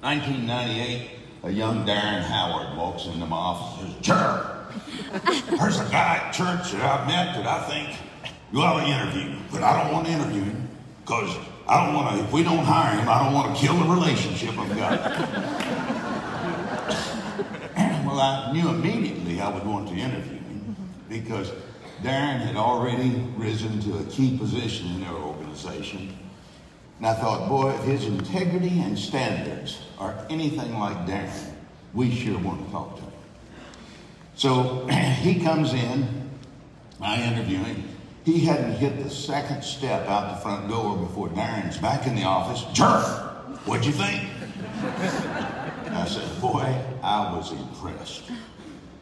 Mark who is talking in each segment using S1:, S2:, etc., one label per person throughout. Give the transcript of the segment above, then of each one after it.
S1: 1998, a young Darren Howard walks into my office and says, "Sure, there's a guy at church that I've met that I think you ought to interview, but I don't want to interview him because I don't want to, if we don't hire him, I don't want to kill the relationship I've got." Well, I knew immediately I would want to interview him because Darren had already risen to a key position in their organization. And I thought, boy, if his integrity and standards are anything like Darren, we sure want to talk to him. So he comes in, I interview him. He hadn't hit the second step out the front door before Darren's back in the office. "Sure, what'd you think?" I said, boy, I was impressed.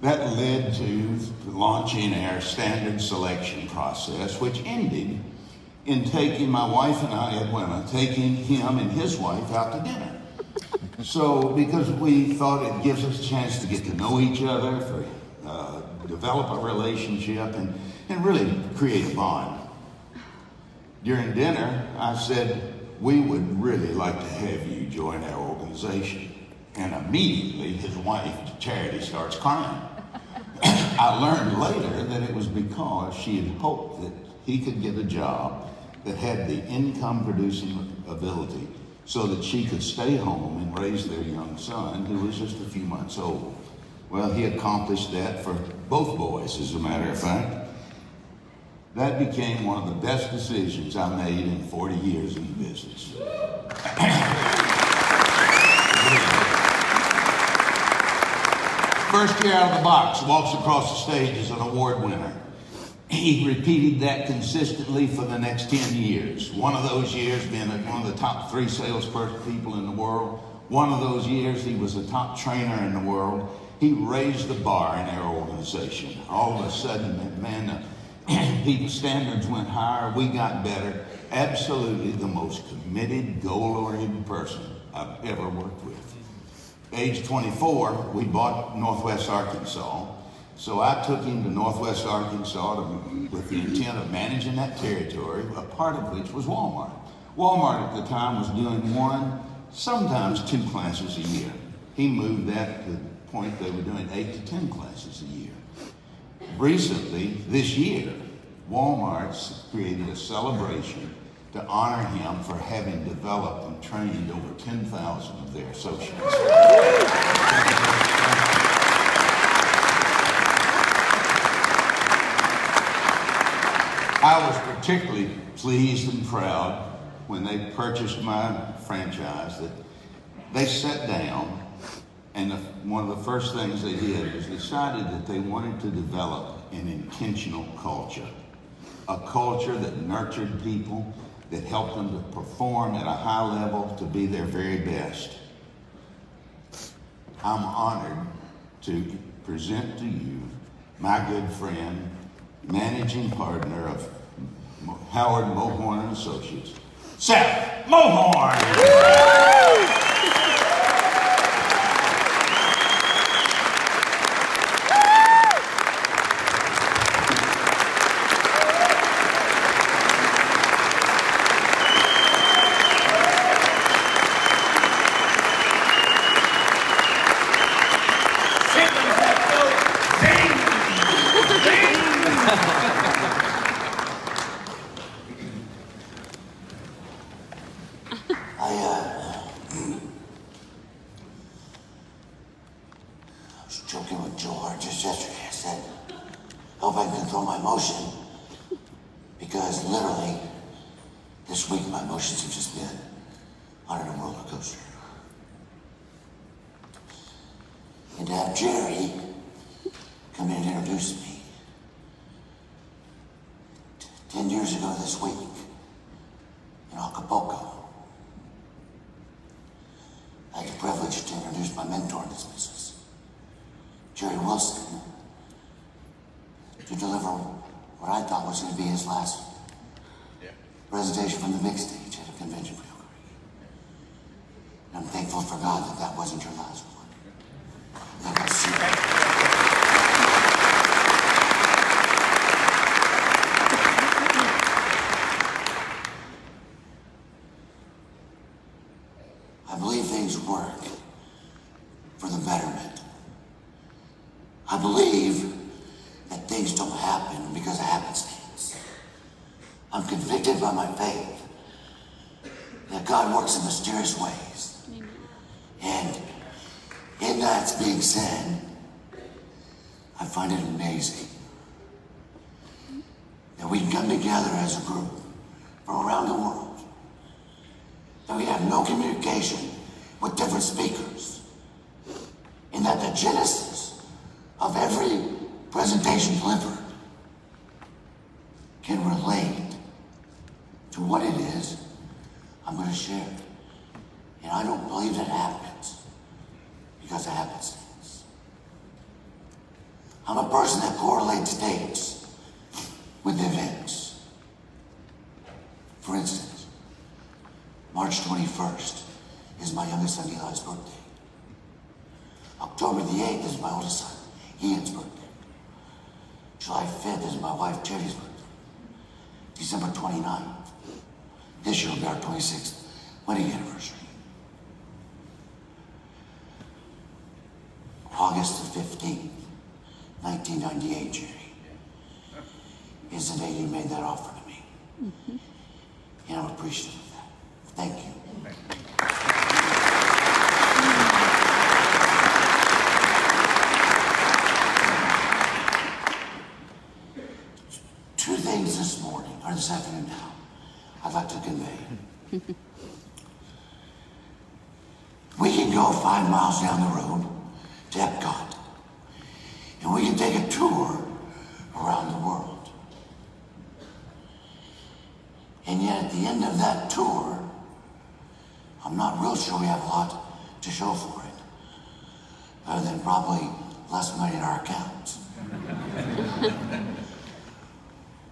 S1: That led to launching our standard selection process, which ended in taking my wife and I, Edwina, taking him and his wife out to dinner. So, because we thought it gives us a chance to get to know each other, develop a relationship, and really create a bond. During dinner, I said, we would really like to have you join our organization. And immediately, his wife, Charity, starts crying. I learned later that it was because she had hoped that he could get a job that had the income-producing ability so that she could stay home and raise their young son, who was just a few months old. Well, he accomplished that for both boys, as a matter of fact. That became one of the best decisions I made in 40 years in business. First year out of the box, walks across the stage as an award winner. He repeated that consistently for the next 10 years. One of those years being one of the top 3 salespeople in the world. One of those years he was a top trainer in the world. He raised the bar in our organization. All of a sudden, man, people's standards went higher. We got better. Absolutely the most committed, goal-oriented person I've ever worked with. Age 24, we bought Northwest Arkansas. So I took him to Northwest Arkansas with the intent of managing that territory, a part of which was Walmart. Walmart at the time was doing 1, sometimes 2 classes a year. He moved that to the point they were doing 8 to 10 classes a year. Recently, this year, Walmart's created a celebration to honor him for having developed and trained over 10,000 of their associates. I was particularly pleased and proud when they purchased my franchise that they sat down and one of the first things they did was decided that they wanted to develop an intentional culture. A culture that nurtured people, that helped them to perform at a high level, to be their very best. I'm honored to present to you my good friend, managing partner of Howard Mohorn and Associates, Seth Mohorn.
S2: Joking with George just yesterday. I said, hope I can control my emotion. Because literally, this week my emotions have just been on a roller coaster. And to have Jerry come in and introduce me 10 years ago this week in Acapulco, I had the privilege to introduce my mentor in this business, Jerry Wilson, to deliver what I thought was going to be his last presentation from the big stage at a convention for Carnegie. And I'm thankful for God that that wasn't your last one. That was I believe things things work for the betterment. I believe that things don't happen because of happenstance. I'm convicted by my faith that God works in mysterious ways. And in that being said, I find it amazing that we can come together as a group from around the world, that we have no communication with different speakers, and that the genesis of every presentation delivered can relate to what it is I'm going to share. And I don't believe that happens because it happens. I'm a person that correlates dates with events. For instance, March 21st is my youngest son Eli's birthday. October the 8th is my oldest son Ian's birthday. July 5th is my wife Jerry's birthday. December 29th, this year will be our 26th wedding anniversary. August the 15th, 1998, Jerry, is the day you made that offer to me. And I'm appreciative of that. Thank you. Two things this morning, or this afternoon now, I'd like to convey. We can go 5 miles down the road to Epcot, and we can take a tour around the world. And yet at the end of that tour, I'm not real sure we have a lot to show for it, other than probably less money in our accounts.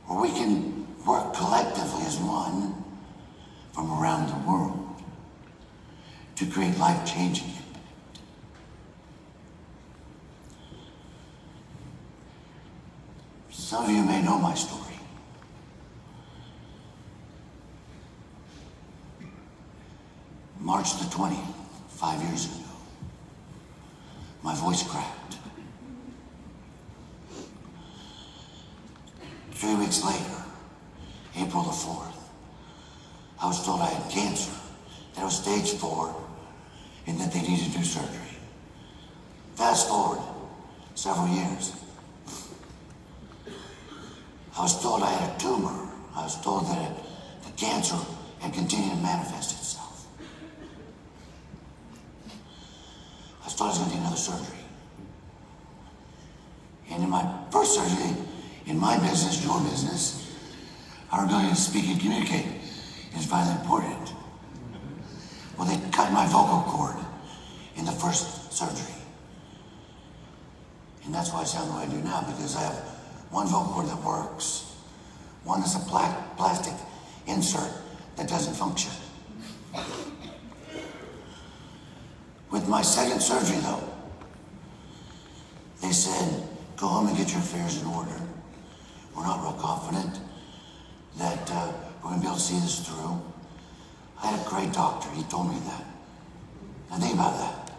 S2: Or we can work collectively as one from around the world to create life-changing impact. Some of you may know my story. March the 20th, 5 years ago, my voice cracked. 3 weeks later, April the 4th, I was told I had cancer, that it was stage 4, and that they needed to do surgery. Fast forward several years. I was told I had a tumor. I was told that the cancer had continued to manifest itself. I was told I was going to need another surgery. And in my first surgery, in my business, your business, our ability to speak and communicate is vitally important. Well, they cut my vocal cord in the first surgery. And that's why I sound the way I do now, because I have one vocal cord that works, one that's a plastic insert that doesn't function. With my second surgery, though, they said, go home and get your affairs in order. We're not real confident that we're going to be able to see this through. I had a great doctor. He told me that. Now think about that.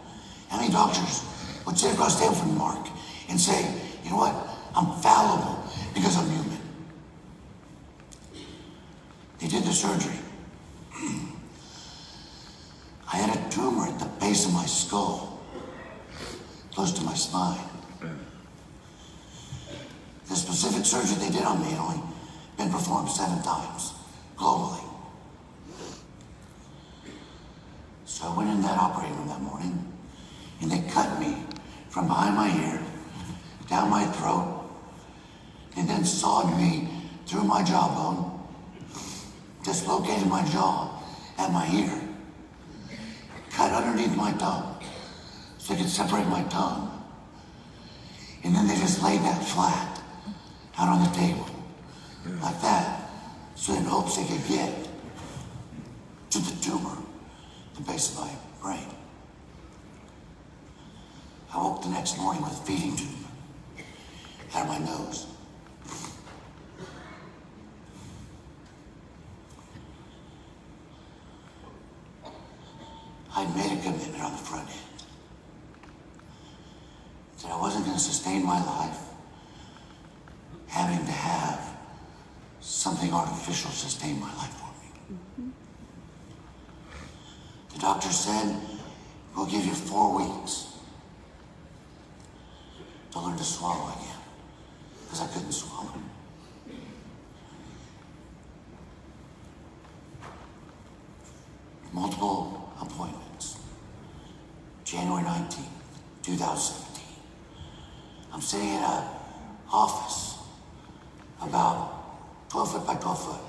S2: How many doctors would sit across the table from Mark and say, you know what? I'm fallible because I'm human. They did the surgery. I had a tumor at the base of my skull, close to my spine. The specific surgery they did on me had only been performed 7 times, globally. So I went in that operating room that morning, and they cut me from behind my ear, down my throat, and then sawed me through my jawbone, dislocated my jaw at my ear, cut underneath my tongue so they could separate my tongue. And then they just laid that flat out on the table, like that, so in hopes they could get to the tumor, the base of my brain. I woke the next morning with a feeding tube out of my nose. I made a commitment it on the front end. That I wasn't going to sustain my life having to have something artificial sustain my life for me. The doctor said, we'll give you 4 weeks to learn to swallow again, because I couldn't swallow. Multiple appointments. January 19th, 2017. I'm sitting in an office about 12 foot by 12 foot.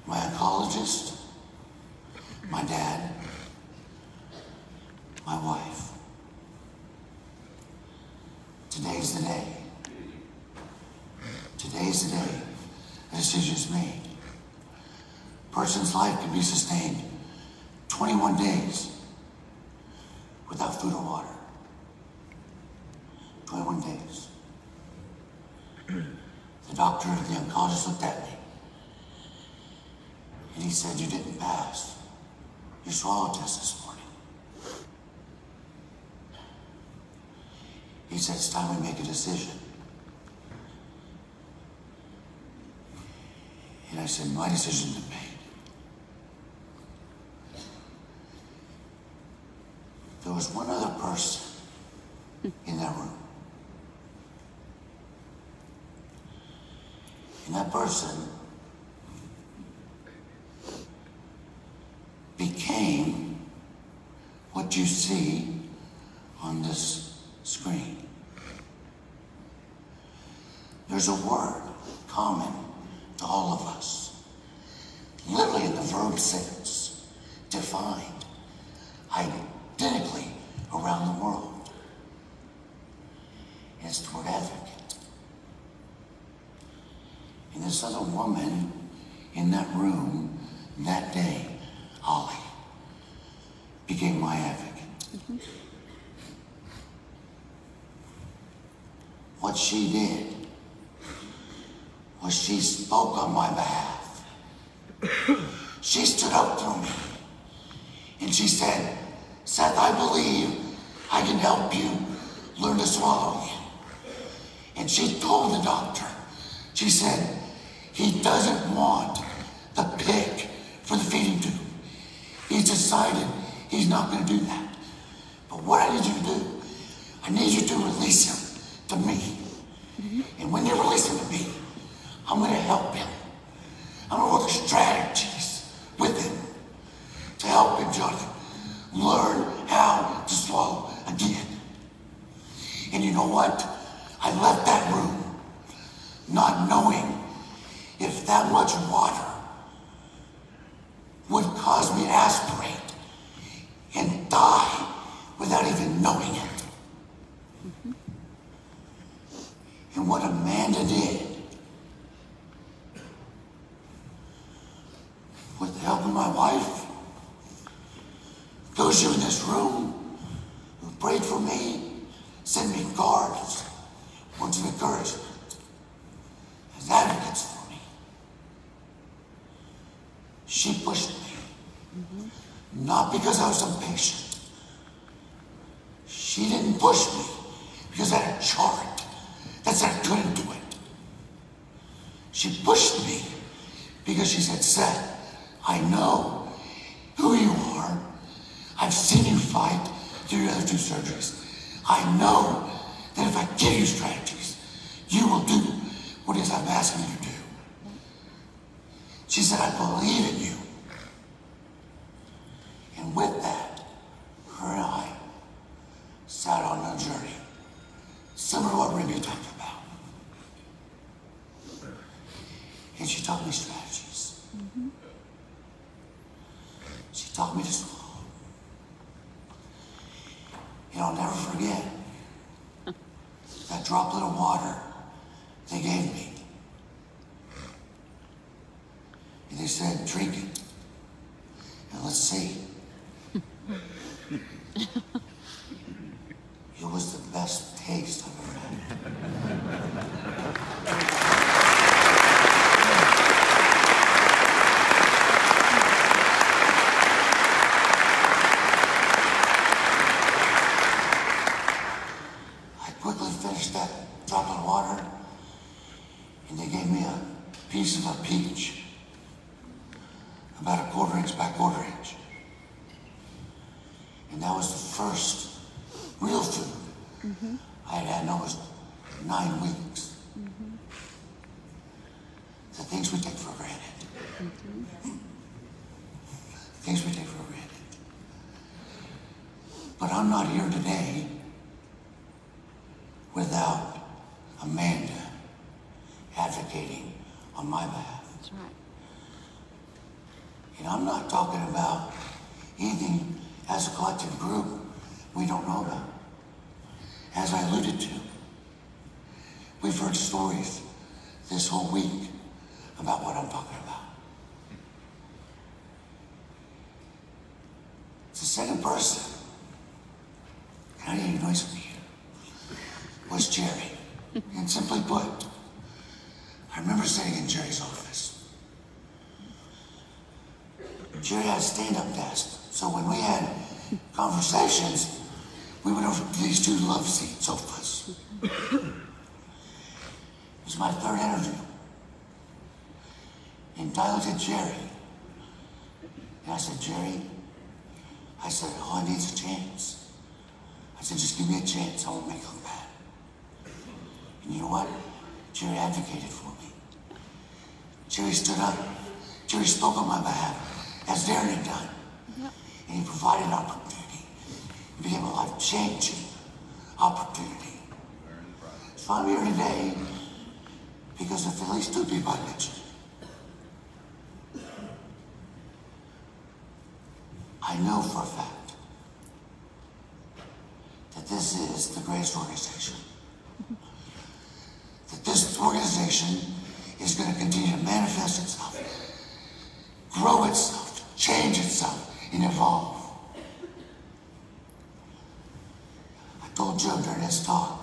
S2: My oncologist, my dad, my wife. Today's the day. Today's the day a decision's made. A person's life can be sustained 21 days without food or water. 21 days. The doctor, the oncologist looked at me and he said, you didn't pass your swallow test this morning. He said, it's time we make a decision. And I said, my decision's been made. There was one other person in that room. And that person became what you see on this screen. There's a word common to all of us, literally in the verb sense, defined identically around the world. And it's the word advocate. And this other woman in that room that day, Holly, became my advocate. What she did was she spoke on my behalf. She stood up for me and she said, Seth, I believe I can help you learn to swallow again. And she told the doctor, she said, he doesn't want the pick for the feeding tube. He's decided he's not going to do that. But what I need you to do, I need you to release him to me. And when you release him to me, I'm going to help him. I'm going to work strategies with him to help him, Jonathan, learn how to swallow again. And you know what? I left that room not knowing if that much water would cause me to aspirate and die without even knowing it. And what Amanda did, with the help of my wife, those of you in this room who prayed for me, sent me cards, words of encouragement, as advocates for me. She pushed me, not because I was impatient. She didn't push me because I had a chart that said I couldn't do it. She pushed me because she said, Seth, I know who you are. I've seen you fight through your other 2 surgeries. I know that if I give you strategies, you will do what it is I'm asking you to do. She said, I believe in you. And with that, her and I sat on a journey similar to what Remy talked about. And she taught me strategies. She taught me to swallow. And I'll never forget that droplet of water they gave me. And they said, drink it. And let's see. It was the best taste I've ever had. And that was the first real food I had had in almost 9 weeks. The things we take for granted. Things we take for granted. But I'm not here today without Amanda advocating on my behalf.
S3: That's right.
S2: And I'm not talking about anything as a collective group we don't know about. As I alluded to, we've heard stories this whole week about what I'm talking about. It's the second person, and I didn't even notice him here, was Jerry. And simply put, I remember sitting in Jerry's office. Jerry had a stand-up desk, so when we had conversations, we went over to these 2 love seat sofas. It was my 3rd interview. And I looked at Jerry, and I said, Jerry, I said, all I need is a chance. I said, just give me a chance, I won't make it look bad. And you know what? Jerry advocated for me. Jerry stood up. Jerry spoke on my behalf, as Darren had done.
S3: Yep.
S2: And he provided an opportunity. It became a life-changing opportunity. So I'm here today because of at least 2 people I mentioned. I know for a fact that this is the greatest organization. That this organization is going to continue to manifest itself, grow itself, change itself, and evolve. I told Joe during his talk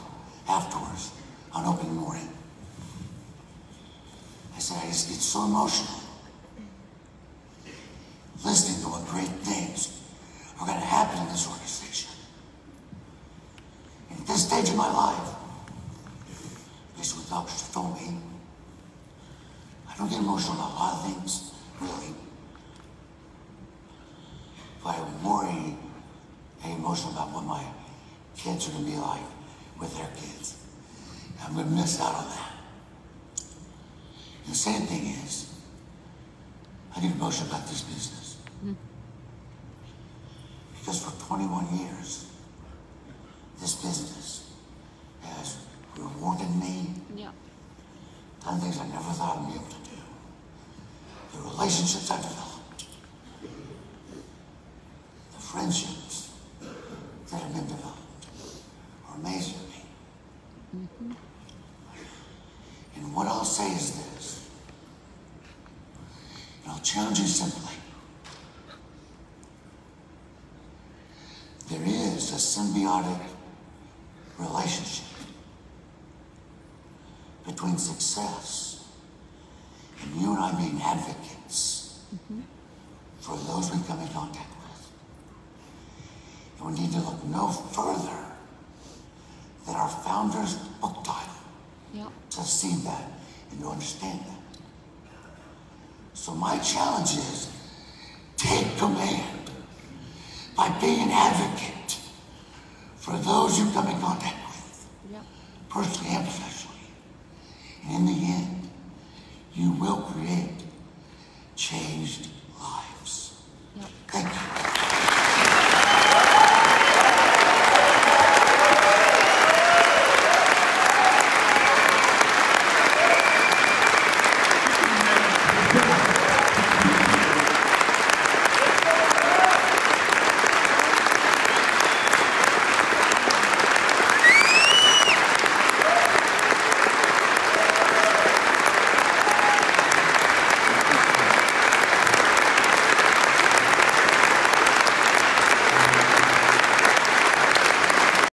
S2: afterwards on opening morning, I said, I just get so emotional listening to what great things are going to happen in this organization. And at this stage of my life, at least what doctors have told me, I don't get emotional about a lot of things, really. But I'm worried and emotional about what my kids are going to be like with their kids. I'm going to miss out on that. And the same thing is, I get emotional about this business. Because for 21 years, this business has rewarded me, done things I never thought I'd be able to do. The relationships I developed, the friendships that have been developed are amazing to me. And what I'll say is this, and I'll challenge you simply. There is a symbiotic relationship between success and you and I being advocates for those we come in contact with. And we need to look no further than our founder's book title to see that and to understand that. So my challenge is, take command by being an advocate for those you come in contact with, personally and professionally. And in the end, you will create changed